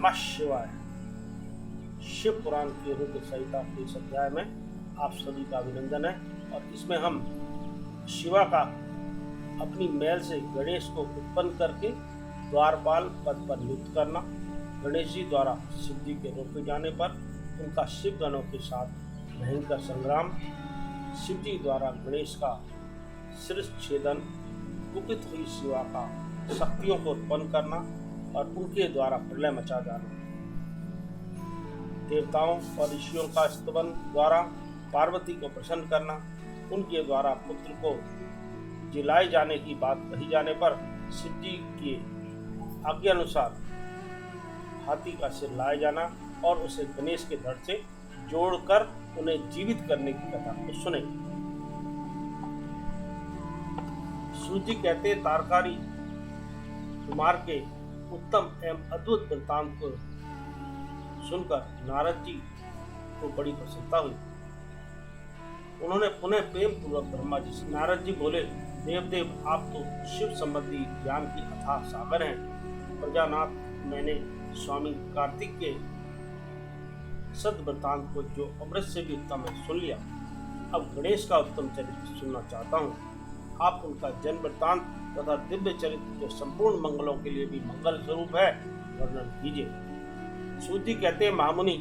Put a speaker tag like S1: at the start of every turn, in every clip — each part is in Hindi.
S1: नमः शिवाय। शिव पुराण के रुद्र संहिता के इस अध्याय में आप सभी का अभिनंदन है और इसमें हम शिवा का अपनी मैल से गणेश को उत्पन्न करके द्वारपाल पद पर नियुक्त करना, गणेश जी द्वारा शिव जी के रोके जाने पर उनका शिव गणों के साथ भयंकर संग्राम, शिव जी द्वारा गणेश का शिरः छेदन, कुपित हुई शिवा का शक्तियों को उत्पन्न करना और उनके द्वारा प्रलय मचा जाना, देवताओं और ऋषियों का स्तवन द्वारा पार्वती को प्रसन्न करना, उनके द्वारा पुत्र को जिलाए जाने की बात कही जाने पर शिव जी के आज्ञा अनुसार हाथी का सिर लाया जाना और उसे गणेश के धड़ से जोड़कर उन्हें जीवित करने की कथा को सुने। सूत जी कहते तारकारी कुमार के उत्तम एवं अद्भुत वृत्तांत को सुनकर नारद जी को बड़ी प्रसन्नता हुई। उन्होंने पुनः प्रेम पूर्वक ब्रह्मा जी से नारद जी बोले, देवदेव आप तो शिव संबंधी ज्ञान की अथाह सागर हैं। प्रजानाथ, मैंने स्वामी कार्तिक के सद वृत्तांत को जो अमृत से भी उत्तम है सुन लिया। अब गणेश का उत्तम चरित्र सुनना चाहता हूँ। आप उनका जन्म वृत्तांत तथा दिव्य चरित्र जो संपूर्ण मंगलों के लिए भी मंगल स्वरूप है वर्णन कीजिए। सूत जी कहते हैं, महामुनि,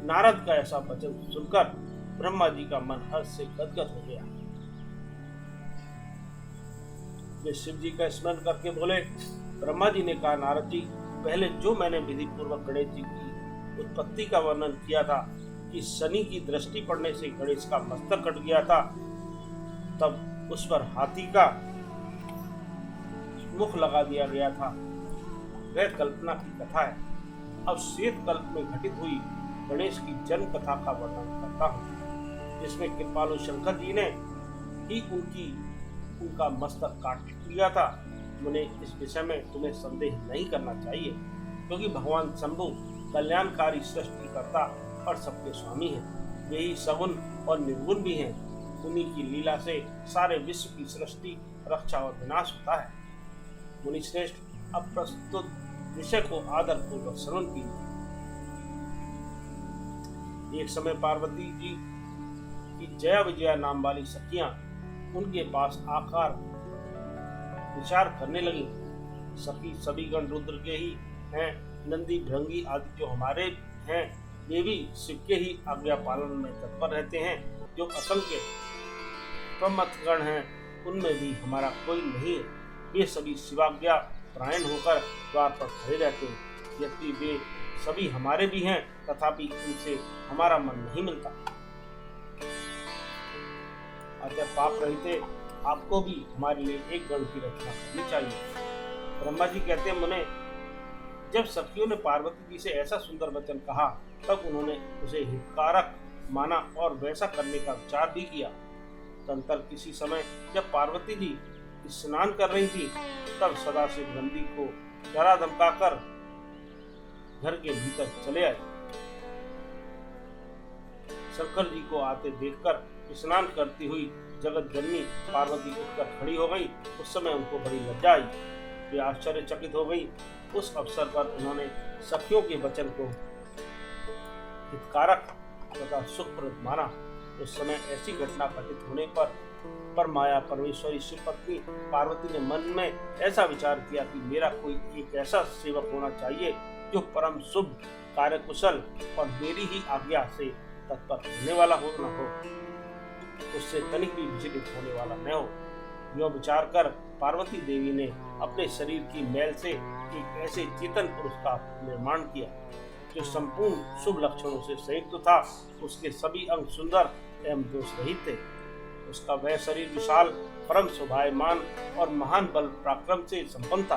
S1: नारद का ऐसा वचन सुनकर ब्रह्मा जी का मन हर्ष से गदगद हो गया। वे शिव जी का स्मरण करके बोले, ब्रह्मा जी ने कहा, नारद जी, पहले जो मैंने विधि पूर्वक गणेश जी की उत्पत्ति का वर्णन किया था कि शनि की दृष्टि पड़ने से गणेश का मस्तक कट गया था, तब उस पर हाथी का मुख लगा दिया गया था, वह कल्पना की कथा है। अब श्वेत कल्प में घटित हुई गणेश की जन्म कथा का वर्णन करता हूँ, जिसमें कृपालु शंकर जी ने ही उनका मस्तक काट लिया था। मुझे इस विषय में तुम्हें संदेह नहीं करना चाहिए, क्योंकि भगवान शंभु कल्याणकारी सृष्टिकर्ता और सबके स्वामी हैं। वे ही सगुण और निर्गुण भी हैं। उन्हीं की लीला से सारे विश्व की सृष्टि, रक्षा और विनाश होता है। मुनि श्रेष्ठ, अब प्रस्तुत विषय को आदर पूर्वक श्रवण कीजिए। एक समय पार्वती जी की जया विजया नाम वाली सखियां उनके पास आकर विचार करने लगी। सखी सभी गण रुद्र के ही हैं। नंदी, भृंगी आदि जो हमारे हैं, वे भी शिव के ही आज्ञा पालन में तत्पर रहते हैं। जो असंख्य प्रमथगण हैं, उनमें भी हमारा कोई नहीं है। वे सभी शिवाज्ञा परायण होकर द्वार पर खड़े रहते हैं। यद्यपि वे सभी हमारे भी हैं, तथापि उनसे हमारा मन नहीं मिलता। अतः पाप रहित आपको भी हमारे लिए एक गण की रचना करनी चाहिए। ब्रह्मा जी कहते हैं, मुने, जब सखियों ने पार्वती जी से ऐसा सुंदर वचन कहा, तब उन्होंने उसे हितकारक माना और वैसा करने का विचार भी किया। तंत्र किसी समय जब पार्वती जी स्नान कर रही थी, तब सदाशिव नंदी को डरा धमकाकर घर के भीतर चले आए। शंकर जी को आते देखकर स्नान करती हुई जगत जननी पार्वती उठकर खड़ी हो गई। उस समय उनको बड़ी लज्जा आई। वे आश्चर्यचकित हो गई। उस अवसर पर उन्होंने सखियों के वचन को हितकारक तथा सुखप्रद माना। उस समय ऐसी घटना घटित होने पर माया परमेश्वरी शिव पत्नी पार्वती ने मन में ऐसा विचार किया कि मेरा कोई एक ऐसा सेवक होना चाहिए जो परम शुभ, कार्यकुशल और मेरी ही आज्ञा से तत्पर रहने वाला हो न हो, उससे तनिक भी विचलित होने वाला न हो। यह विचार कर पार्वती देवी ने अपने शरीर की मैल से एक ऐसे चेतन पुरुष का निर्माण किया जो संपूर्ण शुभ लक्षणों से संयुक्त था। उसके सभी अंग सुंदर एवं दोष रहित थे। उसका वह शरीर विशाल, परम शोभायमान और महान बल पराक्रम से संपन्न था।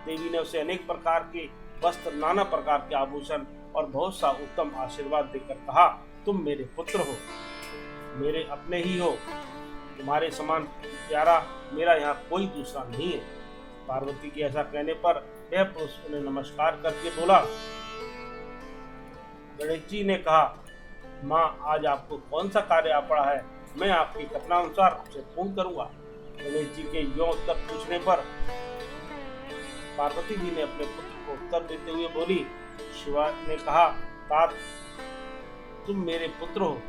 S1: देवी ने उसे अनेक प्रकार के वस्त्र, नाना प्रकार के आभूषण और बहुत सा उत्तम आशीर्वाद देकर कहा, तुम मेरे पुत्र हो, मेरे अपने ही हो। तुम्हारे समान प्यारा मेरा यहाँ कोई दूसरा नहीं है। पार्वती के ऐसा कहने पर वह पुरुष उन्हें नमस्कार करके बोला। गणेश जी ने कहा, माँ, आज आपको कौन सा कार्य आ पड़ा है, मैं आपकी कथनानुसार उसे पूर्ण करूंगा। गणेश जी के यो उत्तर पूछने पर पार्वती जी ने अपने पुत्र को उत्तर देते हुए बोली, शिवा ने कहा, तात, तुम मेरे पुत्र हो,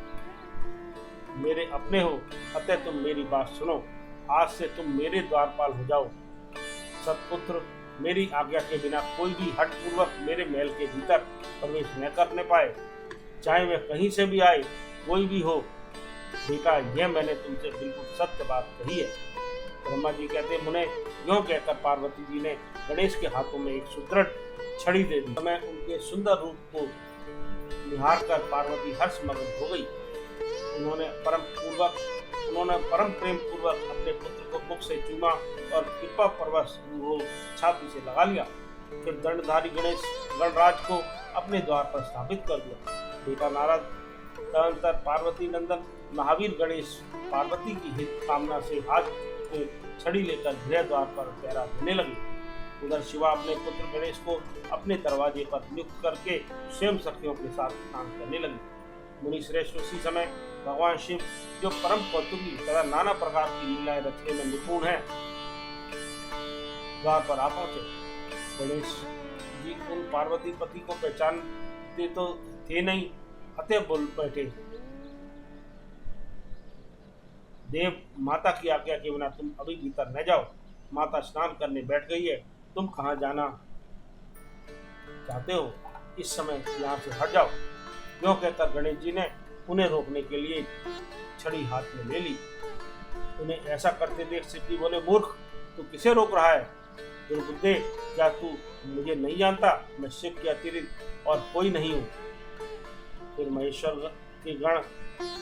S1: मेरे अपने हो, अतः तुम मेरी बात सुनो। आज से तुम मेरे द्वारपाल हो जाओ। सतपुत्र, मेरी आज्ञा के बिना कोई भी हठपूर्वक मेरे महल के भीतर प्रवेश न करने पाए, चाहे वह कहीं से भी आए, कोई भी हो। बेटा, यह मैंने तुमसे बिल्कुल सत्य बात कही है। ब्रह्मा जी कहते, मुने, यूं कहकर पार्वती जी ने गणेश के हाथों में एक सुदृढ़ छड़ी दे दी। मैं उनके सुंदर रूप को निहार कर पार्वती हर्ष मगन हो गई। उन्होंने परम प्रेम पूर्वक अपने पुत्र को मुख से चूमा और कृपा परवश वो छाती से लगा लिया। फिर दंडधारी गणेश गणराज को अपने द्वार पर स्थापित कर दिया। बेटा नारद, तदनंतर पार्वती नंदन महावीर गणेश पार्वती की हित कामना से हाथ में छड़ी लेकर गृह द्वार पर पहरा देने लगे। उधर शिवा अपने पुत्र गणेश को अपने दरवाजे पर नियुक्त करके स्वयं सखियों के साथ स्नान करने लगी। मुनि श्रेष्ठ उसी समय भगवान शिव, जो परम कौतुकी तथा नाना प्रकार की लीलाएं रचने में निपुण है, द्वार पर आ पहुंचे। गणेश जी उन पार्वती पति को पहचानते तो थे नहीं, अतः बोल बैठे, देव, माता की आज्ञा के बिना तुम अभी भीतर न जाओ। माता स्नान करने बैठ गई है, तुम कहाँ जाना चाहते हो? इस समय यहाँ से हट जाओ। यूं कहकर गणेश जी ने उन्हें रोकने के लिए छड़ी हाथ में ले ली। उन्हें ऐसा करते देख शिव जी बोले, मूर्ख, तू किसे रोक रहा है? दुर्बुद्धे, क्या तू मुझे नहीं जानता? मैं शिव के अतिरिक्त और कोई नहीं हूँ। फिर महेश्वर के गण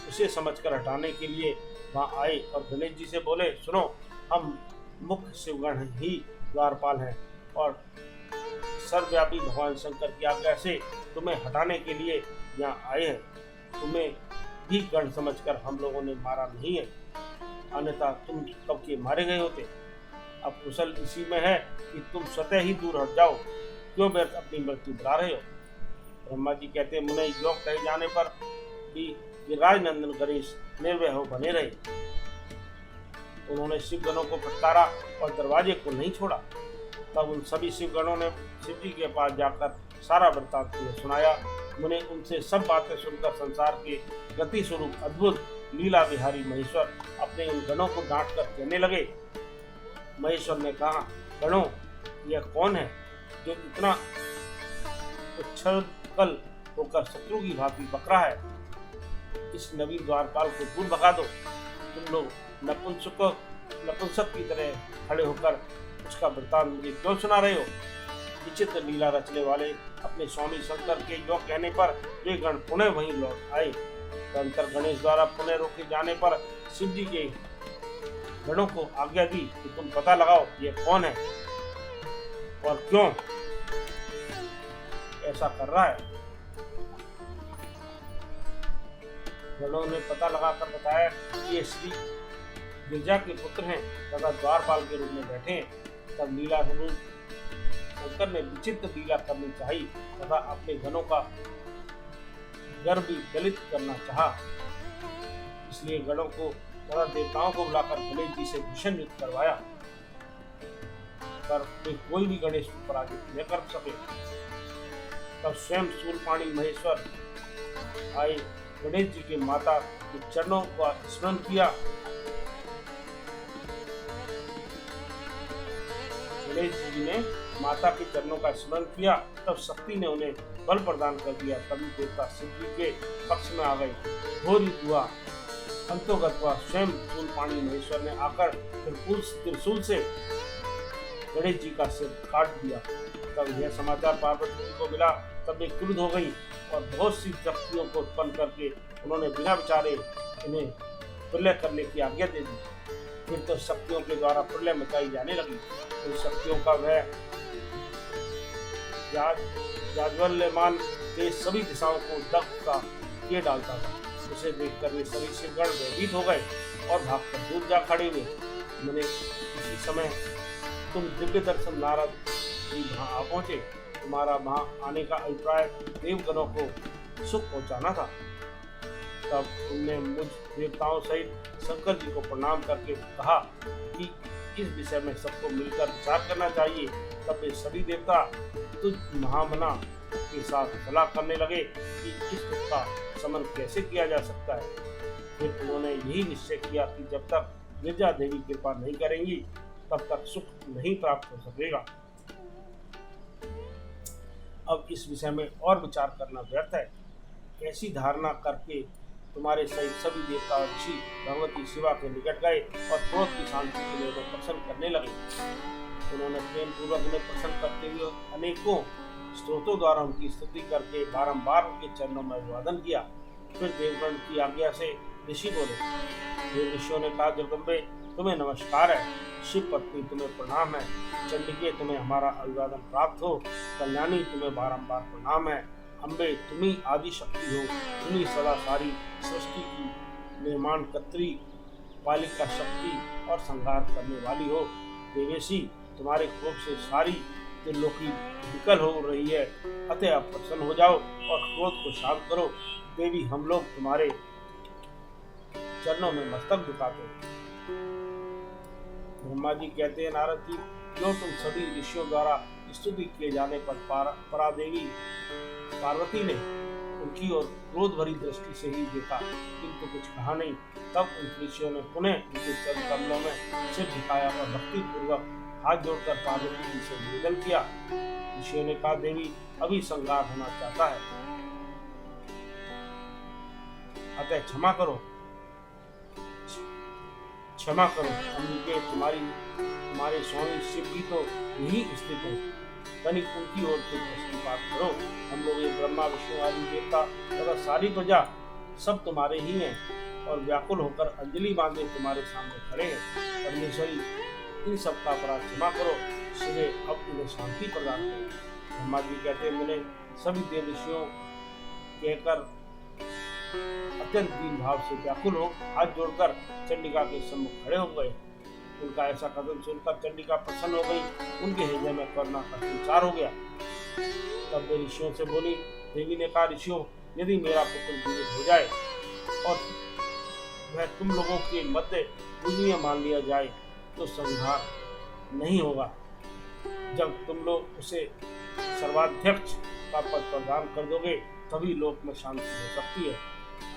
S1: उसे समझकर हटाने के लिए वहां आए और गणेश जी से बोले, सुनो, हम मुख्य शिवगण ही द्वारपाल हैं और सर्वव्यापी भगवान शंकर की आज्ञा से तुम्हें हटाने के लिए यहाँ आए हैं। तुम्हें भी गण समझकर हम लोगों ने मारा नहीं है, अन्यथा तुम कब के मारे गए होते। अब कुशल इसी में है कि तुम स्वतः ही दूर हट जाओ, क्यों व्यर्थ अपनी मृत्यु बुला रहे हो? ब्रह्मा जी कहते, मुने, योग कहे जाने पर भी राजनंदन गणेश निर्भय हो बने रहे। उन्होंने शिवगणों को फटकारा और दरवाजे को नहीं छोड़ा। तब उन सभी शिवगणों ने शिव जी के पास जाकर सारा वृत्तांत सुनाया। मुने उनसे सब बातें सुनकर संसार के गति स्वरूप अद्भुत लीला विहारी महेश्वर अपने उन गणों को डांट कर कहने लगे। महेश्वर ने कहा, गणों, यह कौन है जो इतना उच्छृंखल होकर शत्रु की भांति बक रहा है? इस नवीन द्वारपाल को दूर भगा दो। तुम लोग नपुंसक की तरह खड़े होकर उसका वृत्तांत मुझे क्यों सुना रहे हो? विचित्र लीला रचने वाले अपने स्वामी शंकर के योग कहने पर वे गण पुनः वहीं लौट आए। तदनंतर गणेश द्वारा पुनः रोके जाने पर शिव जी के गणों को आज्ञा दी कि तुम पता लगाओ ये कौन है और क्यों ऐसा कर रहा है। गणों ने पता लगाकर बताया कि ये श्री गिरजा के पुत्र हैं तथा द्वारपाल के रूप में बैठे हैं। तब लीला रूप शंकर ने विचित्र लीला करनी चाहिए तथा अपने गणों का गर्भ भी दलित करना चाहा। इसलिए गणों को तथा देवताओं को बुलाकर गणेश जी से भीषण युद्ध करवाया, पर कोई भी गणेश को पराजित न कर सके। तब स्वयं शूलपाणी महेश्वर आए, गणेश जी के माता के चरणों का स्मरण किया। गणेश जी ने माता के चरणों का स्मरण किया, तब शक्ति ने उन्हें बल प्रदान कर दिया। तभी देवता शिव जी के पक्ष में आ गए। घोर युद्ध हुआ, अंतोगत हुआ। स्वयं शूलपाणी महेश्वर ने आकर त्रिशूल से गणेश जी का सिर काट दिया। तब यह समाचार पार्वती जी को मिला, तब वे क्रुद्ध हो गई और बहुत सी शक्तियों को उत्पन्न करके उन्होंने बिना विचारे इन्हें प्रलय करने की आज्ञा दे दी। फिर तो शक्तियों के द्वारा प्रलय मचाई जाने लगी। उन शक्तियों का वह जाज्वल्यमान के सभी दिशाओं को दग्ध का किए डालता था। उसे देखकर वे सभी शिवगण भयभीत हो गए और भागकर दूर जा खड़े हुए। मैंने इसी समय तुम दिव्य दर्शन नारद जी वहां आ पहुंचे। तुम्हारा वहां आने का अभिप्राय देवगणों को सुख पहुंचाना था। तब तुमने मुझ देवताओं सहित शंकर जी को प्रणाम करके कहा कि इस विषय में सबको मिलकर विचार करना चाहिए। तब वे सभी देवता तुझ महामना के साथ सलाह करने लगे कि इस दुख का शमन कैसे किया जा सकता है। फिर उन्होंने यही निश्चय किया कि जब तक गिरजा देवी कृपा नहीं करेंगी तब तक सुख नहीं प्राप्त हो सकेगा। अब इस विषय में और विचार करना व्यर्थ है। ऐसी धारणा करके तुम्हारे सहित सभी देवता और ऋषि भगवती शिवा के निकट गए और क्रोध की शांति के लिए उन्हें प्रसन्न करने लगे। उन्होंने प्रेम पूर्वक उन्हें प्रसन्न करते हुए अनेकों स्त्रोतों द्वारा उनकी स्तुति करके बारंबार उनके चरणों में अभिवादन किया। फिर देवगण की आज्ञा से ऋषि बोले, देव ऋषियों ने कहा, जगदम्बे तुम्हें नमस्कार है, शिव पत्नी तुम्हें प्रणाम है, चंडिके तुम्हें हमारा अभिवादन प्राप्त हो, कल्याणी तुम्हें बारंबार प्रणाम है, अम्बे तुम्ही आदि शक्ति हो, तुम्ही सदा सारी सृष्टि की निर्माण कत्री, पालिका शक्ति और संहार करने वाली हो। देवेशी तुम्हारे कोप से सारी त्रिलोकी विकल हो रही है, अतः आप प्रसन्न हो जाओ और क्रोध को शांत करो। देवी हम लोग तुम्हारे चरणों में मस्तक झुकाते हैं। ब्रह्मा जी कहते हैं, नारद जी, जो तुम सभी ऋषियों द्वारा स्तुति किए जाने पर परादेवी पार्वती ने उनकी ओर क्रोध भरी दृष्टि से ही देखा, किंतु कुछ कहा नहीं। तब उन ऋषियों ने पुनः उनके चरण कमलों में सिर झुकाया और भक्ति पूर्वक हाथ जोड़कर पार्वती जी से निवेदन किया। ऋषियों ने कहा, देवी अभी संहार होना चाहता है, अतः क्षमा करो, क्षमा करो। अंबिके तुम्हारे स्वामी शिव भी तो यही स्थित है, तनिक उनकी ओर से दृष्टिपात करो। हम लोग ये ब्रह्मा विष्णु आदि देवता तथा सारी प्रजा सब तुम्हारे ही हैं और व्याकुल होकर अंजलि बांधे तुम्हारे सामने खड़े हैं। परमेश्वरी इन सब का अपराध क्षमा करो, शिवे अब इन्हें शांति प्रदान करो। ब्रह्मा जी कहते हैं, मैंने सभी देव ऋषियों कहकर अत्यंत दीन भाव से व्याकुल हो हाथ जोड़कर चंडिका के सम्मुख खड़े हो गए। उनका ऐसा कदम सुनकर चंडिका प्रसन्न हो गई, उनके हृदय में करुणा का संचार हो गया। तब वे ऋषियों से बोली। देवी ने कहा, ऋषियों, यदि मेरा पुत्र जीवित हो जाए और वह तुम लोगों के मध्य पूजनीय मान लिया जाए तो संहार नहीं होगा। जब तुम लोग उसे सर्वाध्यक्ष का पद प्रदान कर दोगे तभी लोक में शांति हो सकती है,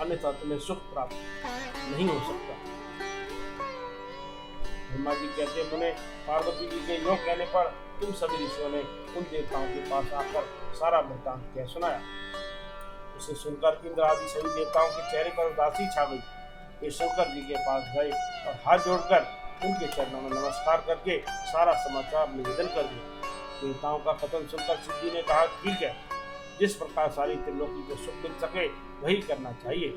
S1: अन्यथा तुम्हें सुख प्राप्त नहीं हो सकता। ब्रह्मा जी कहते हैं, मुने पार्वती जी के योग कहने पर तुम सभी ऋषियों ने उन देवताओं के पास आकर सारा वृत्तांत कह सुनाया। उसे सुनकर इंद्र आदि सभी देवताओं के चेहरे पर उदासी छा गई। वे शंकर जी के पास गए और हाथ जोड़कर उनके चरणों में नमस्कार करके सारा समाचार निवेदन कर दिया। देवताओं का कथन सुनकर शिव जी ने कहा, ठीक है, जिस प्रकार सारी त्रिलोकी को सुख मिल सके वही करना चाहिए।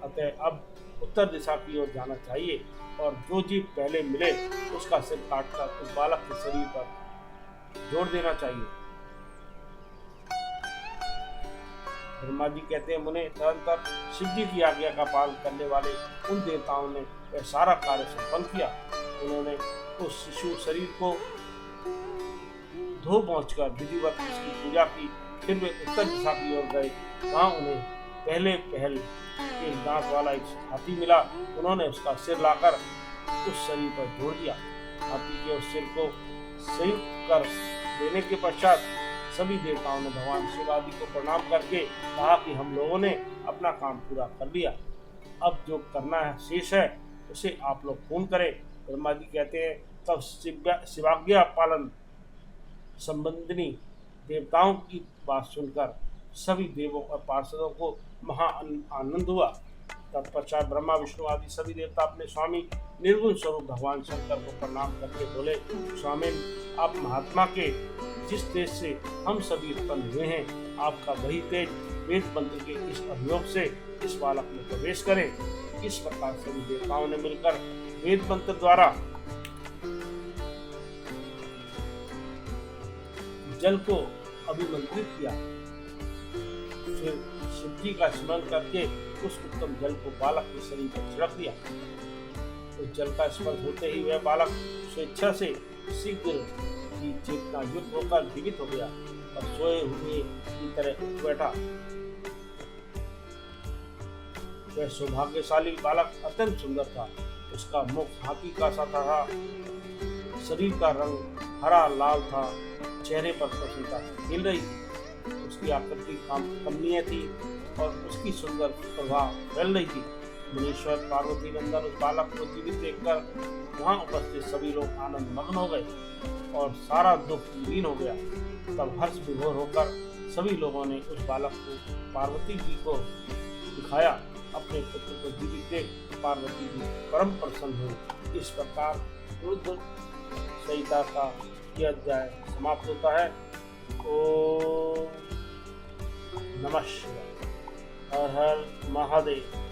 S1: अतः अब उत्तर दिशा की ओर जाना चाहिए और जो जीव पहले मिले उसका सिर काटकर उस बालक के शरीर पर जोड़ देना चाहिए। ब्रह्मा जी कहते हैं, मुने तदंतर शिव जी की आज्ञा का पालन करने वाले उन देवताओं ने वह सारा कार्य संपन्न किया। उन्होंने उस शिशु शरीर को धो पहुंचकर विधिवत उसकी पूजा की। फिर वे उत्तर दिशा की ओर गए। वहां उन्हें पहले पहल एक दांत वाला एक हाथी मिला। उन्होंने उसका सिर लाकर उस शरीर पर जोड़ दिया। हाथी के उस सिर को संयुक्त कर देने के पश्चात सभी देवताओं ने भगवान शिव आदि को प्रणाम करके कहा कि हम लोगों ने अपना काम पूरा कर लिया, अब जो करना है शेष है उसे आप लोग पूर्ण करें। ब्रह्मा जी कहते हैं, तब शिवाज्ञा पालन संबंधिनी देवताओं की बात सुनकर सभी देवों और पार्षदों को महा आनंद हुआ। तत्पश्चात ब्रह्मा विष्णु आदि सभी देवता अपने स्वामी निर्गुण स्वरूप भगवान शंकर को प्रणाम करके बोले, स्वामी, आप महात्मा के जिस तेज से हम सभी उत्पन्न हुए हैं, आपका वही तेज वेद मंत्र के इस अभियोग से इस बालक में प्रवेश करे। इस प्रकार सभी देवताओं ने मिलकर वेद मंत्र द्वारा जल को अभिमंत्रित किया। फिर शिव जी का स्मरण करके उस उत्तम जल को बालक के शरीर पर छिड़क दिया। उस जल का स्पर्श होते ही वह बालक स्वेच्छा से शीघ्र ही चेतना युक्त होकर जीवित हो गया और सोए हुए की तरह उठ बैठा। वह सौभाग्यशाली बालक अत्यंत सुंदर था। उसका मुख हाथी का सा था, शरीर का रंग हरा लाल था, चेहरे पर प्रसन्नता खेल रही थी। उसकी आकृति कमनीय थी और उसकी सुंदर प्रभा फैल रही थी। मुनीश्वर पार्वती नंदन उस बालक को जीवित देखकर वहां उपस्थित सभी लोग आनंद मग्न हो गए और सारा दुख लीन हो गया। तब हर्ष विभोर होकर सभी लोगों ने उस बालक को पार्वती जी को दिखाया। अपने पुत्र को जीवित देख पार्वती जी परम प्रसन्न हुई। इस प्रकार रुद्र संहिता का यह अध्याय समाप्त होता है। ओम नमः शिवाय। हर हर महादेव।